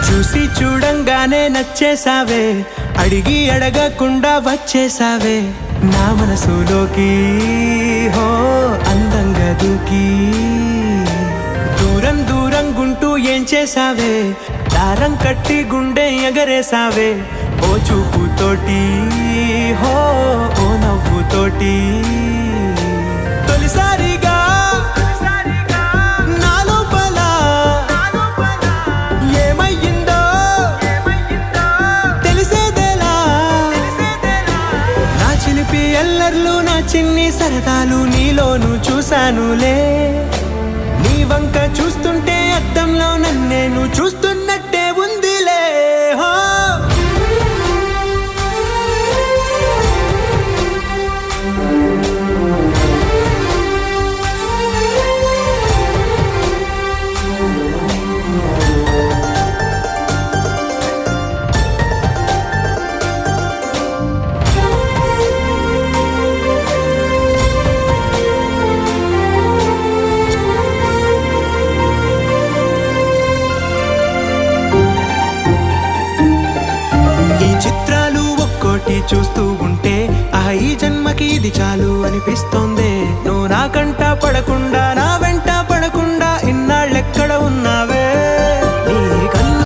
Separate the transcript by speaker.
Speaker 1: చూసి చూడంగానే నచ్చేసావే, అడిగి అడగకుండా వచ్చేసావే నా మనసులోకి. హో అందంగా దూకి దూరం దూరం గుంటూ ఏం చేసావే, దారం కట్టి గుండె ఎగరేసావే ఓ చూపుతోటి. హో ఓ నవ్వుతోటి తొలిసారిగా నా లోపల ఏమయ్యిందో తెలిసేదేలా. నా చిలిపి ఎల్లర్లు నా చిన్ని సరదాలు నీలోను చూశానులే. నీ వంక చూస్తుంటే అద్దంలో నన్నేను చూస్తున్నట్టే ఉందిలే. హో చిత్రాలు ఒక్కోటి చూస్తూ ఉంటే ఈ జన్మకి ఇది చాలు అనిపిస్తోంది. నువ్వు నా కంట పడకుండా నా వెంట